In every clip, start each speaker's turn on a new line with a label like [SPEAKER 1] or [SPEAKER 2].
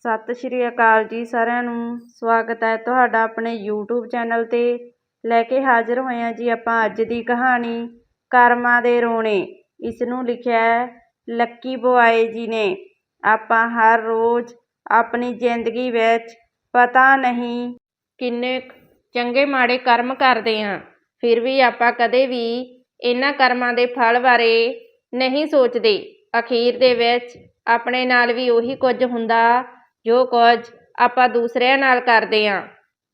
[SPEAKER 1] ਸਤਿ ਸ਼੍ਰੀ ਅਕਾਲ ਜੀ ਸਾਰਿਆਂ ਨੂੰ। ਸਵਾਗਤ ਹੈ ਤੁਹਾਡਾ ਆਪਣੇ YouTube ਚੈਨਲ 'ਤੇ। ਲੈ ਕੇ ਹਾਜ਼ਰ ਹੋਏ ਹਾਂ ਜੀ ਆਪਾਂ ਅੱਜ ਦੀ ਕਹਾਣੀ ਕਰਮਾਂ ਦੇ ਰੋਣੇ। ਇਸ ਨੂੰ ਲਿਖਿਆ ਹੈ ਲੱਕੀ ਬੁਆਏ ਜੀ ਨੇ। ਆਪਾਂ ਹਰ ਰੋਜ਼ ਆਪਣੀ ਜ਼ਿੰਦਗੀ ਵਿੱਚ ਪਤਾ ਨਹੀਂ ਕਿੰਨੇ ਚੰਗੇ ਮਾੜੇ ਕਰਮ ਕਰਦੇ ਹਾਂ, ਫਿਰ ਵੀ ਆਪਾਂ ਕਦੇ ਵੀ ਇਹਨਾਂ ਕਰਮਾਂ ਦੇ ਫਲ ਬਾਰੇ ਨਹੀਂ ਸੋਚਦੇ। ਅਖੀਰ ਦੇ ਵਿੱਚ ਆਪਣੇ ਨਾਲ ਵੀ ਉਹੀ ਕੁਝ ਹੁੰਦਾ ਜੋ ਕੁਝ ਆਪਾਂ ਦੂਸਰਿਆਂ ਨਾਲ ਕਰਦੇ ਹਾਂ।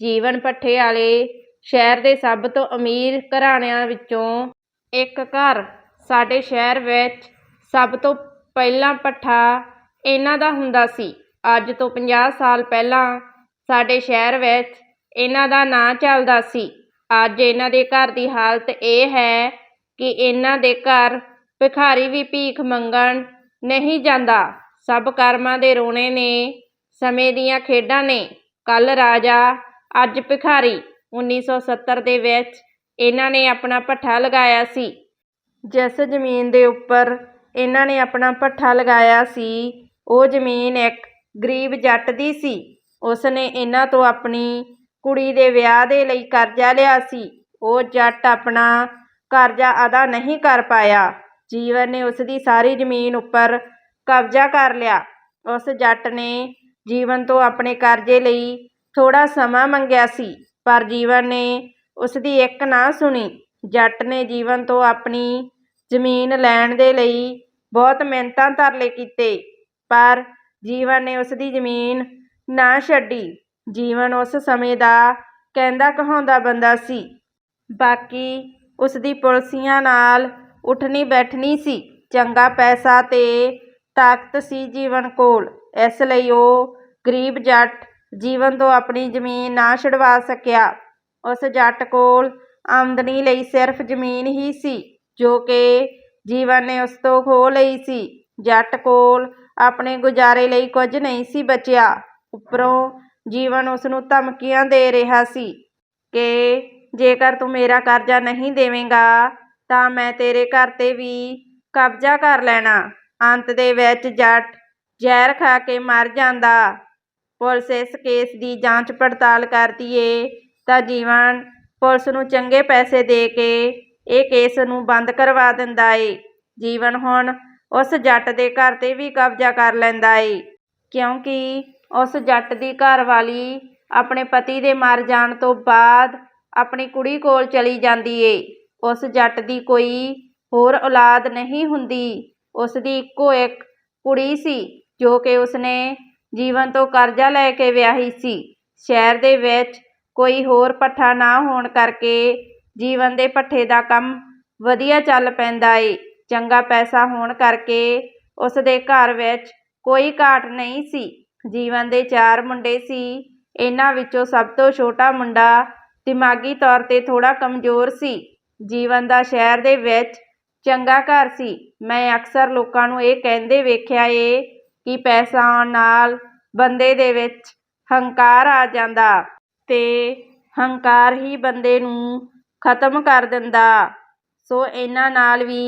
[SPEAKER 1] ਜੀਵਨ ਭੱਠੇ ਵਾਲੇ ਸ਼ਹਿਰ ਦੇ ਸਭ ਤੋਂ ਅਮੀਰ ਘਰਾਣਿਆਂ ਵਿੱਚੋਂ ਇੱਕ ਘਰ ਸਾਡੇ ਸ਼ਹਿਰ ਵਿੱਚ ਸਭ ਤੋਂ ਪਹਿਲਾਂ ਭੱਠਾ ਇਹਨਾਂ ਦਾ ਹੁੰਦਾ ਸੀ। ਅੱਜ ਤੋਂ 50 ਸਾਲ ਪਹਿਲਾਂ ਸਾਡੇ ਸ਼ਹਿਰ ਵਿੱਚ ਇਹਨਾਂ ਦਾ ਨਾਂ ਚੱਲਦਾ ਸੀ। ਅੱਜ ਇਹਨਾਂ ਦੇ ਘਰ ਦੀ ਹਾਲਤ ਇਹ ਹੈ ਕਿ ਇਹਨਾਂ ਦੇ ਘਰ ਭਿਖਾਰੀ ਵੀ ਭੀਖ ਮੰਗਣ ਨਹੀਂ ਜਾਂਦਾ। ਸਭ ਕਰਮਾਂ ਦੇ ਰੋਣੇ ਨੇ, ਸਮੇਂ ਦੀਆਂ ਖੇਡਾਂ ਨੇ। ਕੱਲ ਰਾਜਾ ਅੱਜ ਭਿਖਾਰੀ। 1970 ਦੇ ਵਿੱਚ ਇਹਨਾਂ ਨੇ ਆਪਣਾ ਭੱਠਾ ਲਗਾਇਆ ਸੀ। ਜਿਸ ਜ਼ਮੀਨ ਦੇ ਉੱਪਰ ਇਹਨਾਂ ਨੇ ਆਪਣਾ ਭੱਠਾ ਲਗਾਇਆ ਸੀ ਉਹ ਜ਼ਮੀਨ ਇੱਕ ਗਰੀਬ ਜੱਟ ਦੀ ਸੀ। ਉਸਨੇ ਇਹਨਾਂ ਤੋਂ ਆਪਣੀ ਕੁੜੀ ਦੇ ਵਿਆਹ ਦੇ ਲਈ ਕਰਜ਼ਾ ਲਿਆ ਸੀ। ਉਹ ਜੱਟ ਆਪਣਾ ਕਰਜ਼ਾ ਅਦਾ ਨਹੀਂ ਕਰ ਪਾਇਆ। ਜੀਵਨ ਨੇ ਉਸ ਦੀ ਸਾਰੀ ਜ਼ਮੀਨ ਉੱਪਰ ਕਬਜ਼ਾ ਕਰ ਲਿਆ। ਉਸ ਜੱਟ ਨੇ ਜੀਵਨ ਤੋਂ ਆਪਣੇ ਕਰਜ਼ੇ ਲਈ ਥੋੜ੍ਹਾ ਸਮਾਂ ਮੰਗਿਆ ਸੀ, ਪਰ ਜੀਵਨ ਨੇ ਉਸ ਦੀ ਇੱਕ ਨਾ ਸੁਣੀ। ਜੱਟ ਨੇ ਜੀਵਨ ਤੋਂ ਆਪਣੀ ਜ਼ਮੀਨ ਲੈਣ ਦੇ ਲਈ ਬਹੁਤ ਮਿੰਨਤਾਂ ਤਰਲੇ ਕੀਤੇ, ਪਰ ਜੀਵਨ ਨੇ ਉਸ ਦੀ ਜ਼ਮੀਨ ਨਾ ਛੱਡੀ। ਜੀਵਨ ਉਸ ਸਮੇਂ ਦਾ ਕਹਿੰਦਾ ਕਹਾਉਂਦਾ ਬੰਦਾ ਸੀ। ਬਾਕੀ ਉਸ ਦੀ ਪੁਲਸੀਆਂ ਨਾਲ ਉੱਠਣੀ ਬੈਠਣੀ ਸੀ। ਚੰਗਾ ਪੈਸਾ ਤੇ ਤਾਕਤ ਸੀ ਜੀਵਨ ਕੋਲ, ਇਸ ਲਈ ਉਹ ਗਰੀਬ ਜੱਟ ਜੀਵਨ ਤੋਂ ਆਪਣੀ ਜ਼ਮੀਨ ਨਾ ਛੁਡਵਾ ਸਕਿਆ। ਉਸ ਜੱਟ ਕੋਲ ਆਮਦਨੀ ਲਈ ਸਿਰਫ ਜ਼ਮੀਨ ਹੀ ਸੀ ਜੋ ਕਿ ਜੀਵਨ ਨੇ ਉਸ ਤੋਂ ਖੋਹ ਲਈ ਸੀ। ਜੱਟ ਕੋਲ ਆਪਣੇ ਗੁਜ਼ਾਰੇ ਲਈ ਕੁਝ ਨਹੀਂ ਸੀ ਬਚਿਆ। ਉੱਪਰੋਂ ਜੀਵਨ ਉਸ ਨੂੰ ਧਮਕੀਆਂ ਦੇ ਰਿਹਾ ਸੀ ਕਿ ਜੇਕਰ ਤੂੰ ਮੇਰਾ ਕਰਜ਼ਾ ਨਹੀਂ ਦੇਵੇਂਗਾ ਤਾਂ ਮੈਂ ਤੇਰੇ ਘਰ 'ਤੇ ਵੀ ਕਬਜ਼ਾ ਕਰ ਲੈਣਾ। ਅੰਤ ਦੇ ਵਿੱਚ ਜੱਟ ਜ਼ਹਿਰ ਖਾ ਕੇ ਮਰ ਜਾਂਦਾ। ਪੁਲਿਸ ਇਸ ਕੇਸ ਦੀ ਜਾਂਚ ਪੜਤਾਲ ਕਰਦੀ ਏ ਤਾਂ ਜੀਵਨ ਪੁਲਿਸ ਨੂੰ ਚੰਗੇ ਪੈਸੇ ਦੇ ਕੇ ਇਹ ਕੇਸ ਨੂੰ ਬੰਦ ਕਰਵਾ ਦਿੰਦਾ ਏ। ਜੀਵਨ ਹੁਣ ਉਸ ਜੱਟ ਦੇ ਘਰ 'ਤੇ ਵੀ ਕਬਜ਼ਾ ਕਰ ਲੈਂਦਾ ਏ, ਕਿਉਂਕਿ ਉਸ ਜੱਟ ਦੀ ਘਰਵਾਲੀ ਆਪਣੇ ਪਤੀ ਦੇ ਮਰ ਜਾਣ ਤੋਂ ਬਾਅਦ ਆਪਣੀ ਕੁੜੀ ਕੋਲ ਚਲੀ ਜਾਂਦੀ ਏ। ਉਸ ਜੱਟ ਦੀ ਕੋਈ ਹੋਰ ਔਲਾਦ ਨਹੀਂ ਹੁੰਦੀ। ਉਸ ਦੀ ਇੱਕੋ ਇੱਕ ਕੁੜੀ ਸੀ ਜੋ ਕਿ ਉਸਨੇ ਜੀਵਨ ਤੋਂ ਕਰਜ਼ਾ ਲੈ ਕੇ ਵਿਆਹੀ ਸੀ। ਸ਼ਹਿਰ ਦੇ ਵਿੱਚ ਕੋਈ ਹੋਰ ਭੱਠਾ ਨਾ ਹੋਣ ਕਰਕੇ ਜੀਵਨ ਦੇ ਭੱਠੇ ਦਾ ਕੰਮ ਵਧੀਆ ਚੱਲ ਪੈਂਦਾ ਏ। ਚੰਗਾ ਪੈਸਾ ਹੋਣ ਕਰਕੇ ਉਸ ਦੇ ਘਰ ਵਿੱਚ ਕੋਈ ਘਾਟ ਨਹੀਂ ਸੀ। ਜੀਵਨ ਦੇ 4 ਮੁੰਡੇ ਸੀ। ਇਹਨਾਂ ਵਿੱਚੋਂ ਸਭ ਤੋਂ ਛੋਟਾ ਮੁੰਡਾ ਦਿਮਾਗੀ ਤੌਰ 'ਤੇ ਥੋੜ੍ਹਾ ਕਮਜ਼ੋਰ ਸੀ। ਜੀਵਨ ਦਾ ਸ਼ਹਿਰ ਦੇ ਵਿੱਚ ਚੰਗਾ ਘਰ ਸੀ। ਮੈਂ ਅਕਸਰ ਲੋਕਾਂ ਨੂੰ ਇਹ ਕਹਿੰਦੇ ਵੇਖਿਆ ਏ ਕਿ ਪੈਸਾ ਆਉਣ ਨਾਲ ਬੰਦੇ ਦੇ ਵਿੱਚ ਹੰਕਾਰ ਆ ਜਾਂਦਾ ਤੇ ਹੰਕਾਰ ਹੀ ਬੰਦੇ ਨੂੰ ਖਤਮ ਕਰ ਦਿੰਦਾ। ਸੋ ਇਹਨਾਂ ਨਾਲ ਵੀ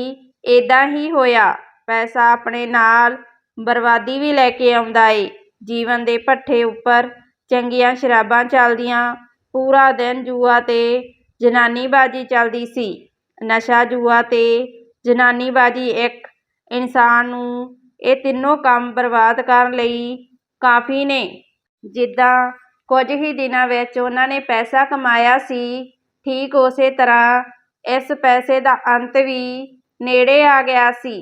[SPEAKER 1] ਇੱਦਾਂ ਹੀ ਹੋਇਆ। ਪੈਸਾ ਆਪਣੇ ਨਾਲ ਬਰਬਾਦੀ ਵੀ ਲੈ ਕੇ ਆਉਂਦਾ ਏ। ਜੀਵਨ ਦੇ ਭੱਠੇ ਉੱਪਰ ਚੰਗੀਆਂ ਸ਼ਰਾਬਾਂ ਚੱਲਦੀਆਂ, ਪੂਰਾ ਦਿਨ ਜੂਆ ਤੇ ਜਨਾਨੀਬਾਜ਼ੀ ਚੱਲਦੀ ਸੀ। ਨਸ਼ਾ, ਜੂਆ ਤੇ ਜਨਾਨੀਬਾਜ਼ੀ ਇੱਕ ਇਨਸਾਨ ਨੂੰ ਇਹ ਤਿੰਨੋਂ ਕੰਮ ਬਰਬਾਦ ਕਰਨ ਲਈ ਕਾਫੀ ਨੇ। ਜਿੱਦਾਂ ਕੁਝ ਹੀ ਦਿਨਾਂ ਵਿੱਚ ਉਹਨਾਂ ਨੇ ਪੈਸਾ ਕਮਾਇਆ ਸੀ, ਠੀਕ ਉਸੇ ਤਰ੍ਹਾਂ ਇਸ ਪੈਸੇ ਦਾ ਅੰਤ ਵੀ ਨੇੜੇ ਆ ਗਿਆ ਸੀ।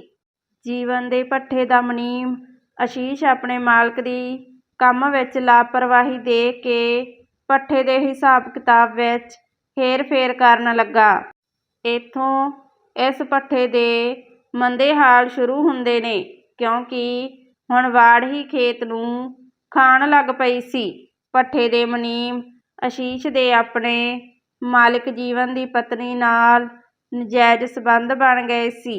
[SPEAKER 1] ਜੀਵਨ ਦੇ ਭੱਠੇ ਦਾ ਮੁਨੀਮ ਆਸ਼ੀਸ਼ ਆਪਣੇ ਮਾਲਕ ਦੀ ਕੰਮ ਵਿੱਚ ਲਾਪਰਵਾਹੀ ਦੇਖ ਕੇ ਭੱਠੇ ਦੇ ਹਿਸਾਬ ਕਿਤਾਬ ਵਿੱਚ ਹੇਰ-ਫੇਰ ਕਰਨ ਲੱਗਾ। ਇੱਥੋਂ ਇਸ ਭੱਠੇ ਦੇ ਮੰਦੇ ਹਾਲ ਸ਼ੁਰੂ ਹੁੰਦੇ ਨੇ, ਕਿਉਂਕਿ ਹੁਣ ਵਾੜ ਹੀ ਖੇਤ ਨੂੰ ਖਾਣ ਲੱਗ ਪਈ ਸੀ। ਭੱਠੇ ਦੇ ਮੁਨੀਮ ਆਸ਼ੀਸ਼ ਦੇ ਆਪਣੇ ਮਾਲਕ ਜੀਵਨ ਦੀ ਪਤਨੀ ਨਾਲ ਨਜਾਇਜ਼ ਸੰਬੰਧ ਬਣ ਗਏ ਸੀ।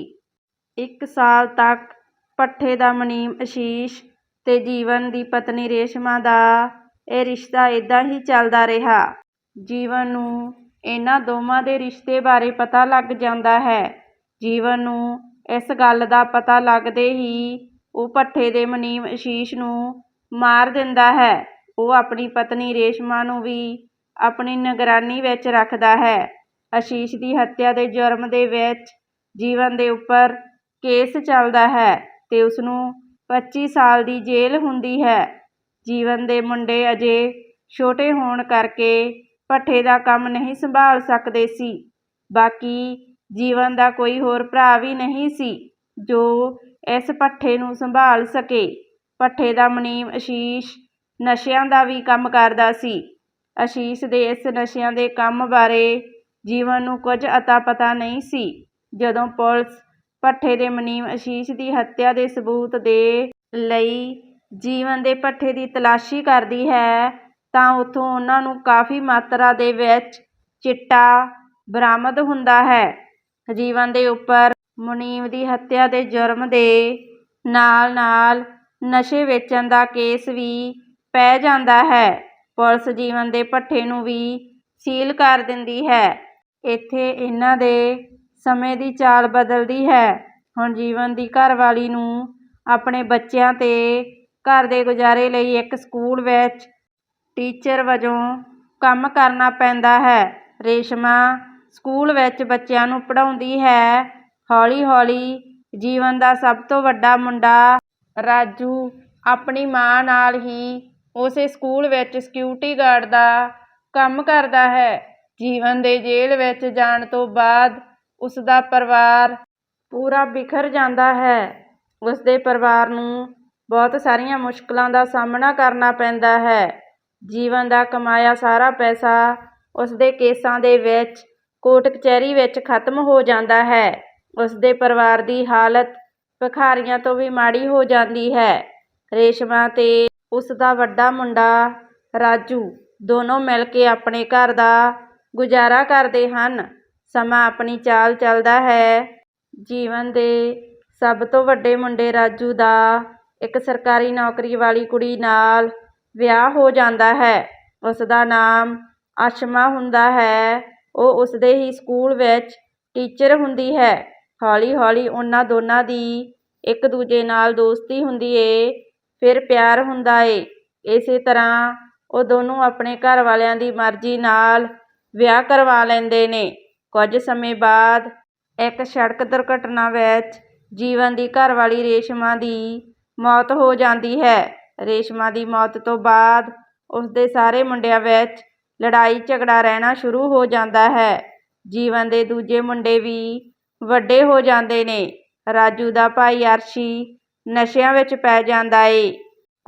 [SPEAKER 1] 1 ਸਾਲ ਤੱਕ ਭੱਠੇ ਦਾ ਮੁਨੀਮ ਆਸ਼ੀਸ਼ ਤੇ ਜੀਵਨ ਦੀ ਪਤਨੀ ਰੇਸ਼ਮਾ ਦਾ ਇਹ ਰਿਸ਼ਤਾ ਇੱਦਾਂ ਹੀ ਚੱਲਦਾ ਰਿਹਾ। ਜੀਵਨ ਨੂੰ ਇਹਨਾਂ ਦੋਵਾਂ ਦੇ ਰਿਸ਼ਤੇ ਬਾਰੇ ਪਤਾ ਲੱਗ ਜਾਂਦਾ ਹੈ। ਜੀਵਨ ਨੂੰ ਇਸ ਗੱਲ ਦਾ ਪਤਾ ਲੱਗਦੇ ਹੀ ਉਹ ਭੱਠੇ ਦੇ ਮੁਨੀਮ ਆਸ਼ੀਸ਼ ਨੂੰ ਮਾਰ ਦਿੰਦਾ ਹੈ। ਉਹ ਆਪਣੀ ਪਤਨੀ ਰੇਸ਼ਮਾ ਨੂੰ ਵੀ ਆਪਣੀ ਨਿਗਰਾਨੀ ਵਿੱਚ ਰੱਖਦਾ ਹੈ। ਆਸ਼ੀਸ਼ ਦੀ ਹੱਤਿਆ ਦੇ ਜੁਰਮ ਦੇ ਵਿੱਚ ਜੀਵਨ ਦੇ ਉੱਪਰ ਕੇਸ ਚੱਲਦਾ ਹੈ ਤੇ ਉਸਨੂੰ 25 ਸਾਲ ਦੀ ਜੇਲ੍ਹ ਹੁੰਦੀ ਹੈ। ਜੀਵਨ ਦੇ ਮੁੰਡੇ ਅਜੇ ਛੋਟੇ ਹੋਣ ਕਰਕੇ ਭੱਠੇ ਦਾ ਕੰਮ ਨਹੀਂ ਸੰਭਾਲ ਸਕਦੇ ਸੀ। ਬਾਕੀ ਜੀਵਨ ਦਾ ਕੋਈ ਹੋਰ ਭਰਾ ਵੀ ਨਹੀਂ ਸੀ ਜੋ ਇਸ ਭੱਠੇ ਨੂੰ ਸੰਭਾਲ ਸਕੇ। ਭੱਠੇ ਦਾ ਮੁਨੀਮ ਆਸ਼ੀਸ਼ ਨਸ਼ਿਆਂ ਦਾ ਵੀ ਕੰਮ ਕਰਦਾ ਸੀ। ਆਸ਼ੀਸ਼ ਦੇ ਇਸ ਨਸ਼ਿਆਂ ਦੇ ਕੰਮ ਬਾਰੇ ਜੀਵਨ ਨੂੰ ਕੁਝ ਅਤਾ ਪਤਾ ਨਹੀਂ ਸੀ। ਜਦੋਂ ਪੁਲਿਸ ਭੱਠੇ ਦੇ ਮੁਨੀਮ ਆਸ਼ੀਸ਼ ਦੀ ਹੱਤਿਆ ਦੇ ਸਬੂਤ ਦੇ ਲਈ ਜੀਵਨ ਦੇ ਭੱਠੇ ਦੀ ਤਲਾਸ਼ੀ ਕਰਦੀ ਹੈ ਤਾਂ ਉੱਥੋਂ ਉਹਨਾਂ ਨੂੰ ਕਾਫੀ ਮਾਤਰਾ ਦੇ ਵਿੱਚ ਚਿੱਟਾ ਬਰਾਮਦ ਹੁੰਦਾ ਹੈ। ਜੀਵਨ ਦੇ ਉੱਪਰ ਮੁਨੀਮ ਦੀ ਹੱਤਿਆ ਦੇ ਜੁਰਮ ਦੇ ਨਾਲ ਨਾਲ ਨਸ਼ੇ ਵੇਚਣ ਦਾ ਕੇਸ ਵੀ ਪੈ ਜਾਂਦਾ ਹੈ। ਪੁਲਿਸ ਜੀਵਨ ਦੇ ਭੱਠੇ ਨੂੰ ਵੀ ਸੀਲ ਕਰ ਦਿੰਦੀ ਹੈ। ਇੱਥੇ ਇਹਨਾਂ ਦੇ ਸਮੇਂ ਦੀ ਚਾਲ ਬਦਲਦੀ ਹੈ। ਹੁਣ ਜੀਵਨ ਦੀ ਘਰਵਾਲੀ ਨੂੰ ਆਪਣੇ ਬੱਚਿਆਂ ਤੇ ਘਰ ਦੇ ਗੁਜ਼ਾਰੇ ਲਈ ਇੱਕ ਸਕੂਲ ਵਿੱਚ ਟੀਚਰ ਵਜੋਂ ਕੰਮ ਕਰਨਾ ਪੈਂਦਾ ਹੈ। ਰੇਸ਼ਮਾ ਸਕੂਲ ਵਿੱਚ ਬੱਚਿਆਂ ਨੂੰ ਪੜ੍ਹਾਉਂਦੀ ਹੈ। ਹੌਲੀ ਹੌਲੀ ਜੀਵਨ ਦਾ ਸਭ ਤੋਂ ਵੱਡਾ ਮੁੰਡਾ ਰਾਜੂ ਆਪਣੀ ਮਾਂ ਨਾਲ ਹੀ ਉਸੇ ਸਕੂਲ ਵਿੱਚ ਸਿਕਿਉਰਿਟੀ ਗਾਰਡ ਦਾ ਕੰਮ ਕਰਦਾ ਹੈ। ਜੀਵਨ ਦੇ ਜੇਲ੍ਹ ਵਿੱਚ ਜਾਣ ਤੋਂ ਬਾਅਦ ਉਸ ਦਾ ਪਰਿਵਾਰ ਪੂਰਾ ਬਿਖਰ ਜਾਂਦਾ ਹੈ। ਉਸ ਦੇ ਪਰਿਵਾਰ ਨੂੰ ਬਹੁਤ ਸਾਰੀਆਂ ਮੁਸ਼ਕਲਾਂ ਦਾ ਸਾਹਮਣਾ ਕਰਨਾ ਪੈਂਦਾ ਹੈ। ਜੀਵਨ ਦਾ ਕਮਾਇਆ ਸਾਰਾ ਪੈਸਾ ਉਸ ਦੇ ਕੇਸਾਂ ਦੇ ਵਿੱਚ ਕੋਰਟ ਕਚਹਿਰੀ ਵਿੱਚ ਖਤਮ ਹੋ ਜਾਂਦਾ ਹੈ। ਉਸ ਦੇ ਪਰਿਵਾਰ ਦੀ ਹਾਲਤ ਭਿਖਾਰੀਆਂ ਤੋਂ ਵੀ ਮਾੜੀ ਹੋ ਜਾਂਦੀ ਹੈ। ਰੇਸ਼ਮਾ ਤੇ ਉਸ ਦਾ ਵੱਡਾ ਮੁੰਡਾ ਰਾਜੂ ਦੋਨੋਂ ਮਿਲ ਕੇ ਆਪਣੇ ਘਰ ਦਾ ਗੁਜ਼ਾਰਾ ਕਰਦੇ ਹਨ। ਸਮਾਂ ਆਪਣੀ ਚਾਲ ਚੱਲਦਾ ਹੈ। ਜੀਵਨ ਦੇ ਸਭ ਤੋਂ ਵੱਡੇ ਮੁੰਡੇ ਰਾਜੂ ਦਾ ਇੱਕ ਸਰਕਾਰੀ ਨੌਕਰੀ ਵਾਲੀ ਕੁੜੀ ਨਾਲ ਵਿਆਹ ਹੋ ਜਾਂਦਾ ਹੈ। ਉਸ ਦਾ ਨਾਮ ਆਸ਼ਮਾ ਹੁੰਦਾ ਹੈ। ਉਹ ਉਸ ਦੇ ਹੀ ਸਕੂਲ ਵਿੱਚ ਟੀਚਰ ਹੁੰਦੀ ਹੈ। ਹੌਲੀ ਹੌਲੀ ਉਹਨਾਂ ਦੋਨਾਂ ਦੀ ਇੱਕ ਦੂਜੇ ਨਾਲ ਦੋਸਤੀ ਹੁੰਦੀ ਏ, ਫਿਰ ਪਿਆਰ ਹੁੰਦਾ ਏ। ਇਸੇ ਤਰ੍ਹਾਂ ਉਹ ਦੋਨੋਂ ਆਪਣੇ ਘਰ ਵਾਲਿਆਂ ਦੀ ਮਰਜ਼ੀ ਨਾਲ ਵਿਆਹ ਕਰਵਾ ਲੈਂਦੇ ਨੇ। ਕੁਝ ਸਮੇਂ ਬਾਅਦ ਇੱਕ ਸੜਕ ਦੁਰਘਟਨਾ ਵਿੱਚ ਜੀਵਨ ਦੀ ਘਰਵਾਲੀ ਰੇਸ਼ਮਾ ਦੀ ਮੌਤ ਹੋ ਜਾਂਦੀ ਹੈ। ਰੇਸ਼ਮਾ ਦੀ ਮੌਤ ਤੋਂ ਬਾਅਦ ਉਸ ਦੇ ਸਾਰੇ ਮੁੰਡਿਆਂ ਵਿੱਚ ਲੜਾਈ ਝਗੜਾ ਰਹਿਣਾ ਸ਼ੁਰੂ ਹੋ ਜਾਂਦਾ ਹੈ। ਜੀਵਨ ਦੇ ਦੂਜੇ ਮੁੰਡੇ ਵੀ ਵੱਡੇ ਹੋ ਜਾਂਦੇ ਨੇ। ਰਾਜੂ ਦਾ ਭਾਈ ਅਰਸ਼ੀ ਨਸ਼ਿਆਂ ਵਿੱਚ ਪੈ ਜਾਂਦਾ ਏ।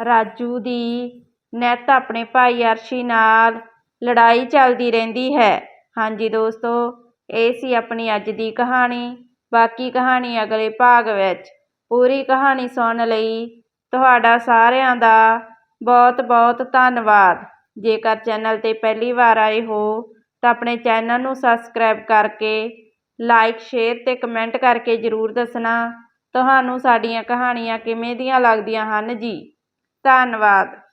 [SPEAKER 1] ਰਾਜੂ ਦੀ ਨਿੱਤ ਆਪਣੇ ਭਾਈ ਅਰਸ਼ੀ ਨਾਲ ਲੜਾਈ ਚੱਲਦੀ ਰਹਿੰਦੀ ਹੈ। ਹਾਂਜੀ ਦੋਸਤੋ, ਇਹ ਸੀ ਆਪਣੀ ਅੱਜ ਦੀ ਕਹਾਣੀ। ਬਾਕੀ ਕਹਾਣੀ ਅਗਲੇ ਭਾਗ ਵਿੱਚ। ਪੂਰੀ ਕਹਾਣੀ ਸੁਣਨ ਲਈ ਤੁਹਾਡਾ ਸਾਰਿਆਂ ਦਾ ਬਹੁਤ ਬਹੁਤ ਧੰਨਵਾਦ। ਜੇਕਰ ਚੈਨਲ 'ਤੇ ਪਹਿਲੀ ਵਾਰ ਆਏ ਹੋ ਤਾਂ ਆਪਣੇ ਚੈਨਲ ਨੂੰ ਸਬਸਕ੍ਰਾਈਬ ਕਰਕੇ ਲਾਈਕ, ਸ਼ੇਅਰ ਅਤੇ ਕਮੈਂਟ ਕਰਕੇ ਜ਼ਰੂਰ ਦੱਸਣਾ ਤੁਹਾਨੂੰ ਸਾਡੀਆਂ ਕਹਾਣੀਆਂ ਕਿਵੇਂ ਦੀਆਂ ਲੱਗਦੀਆਂ ਹਨ ਜੀ। ਧੰਨਵਾਦ।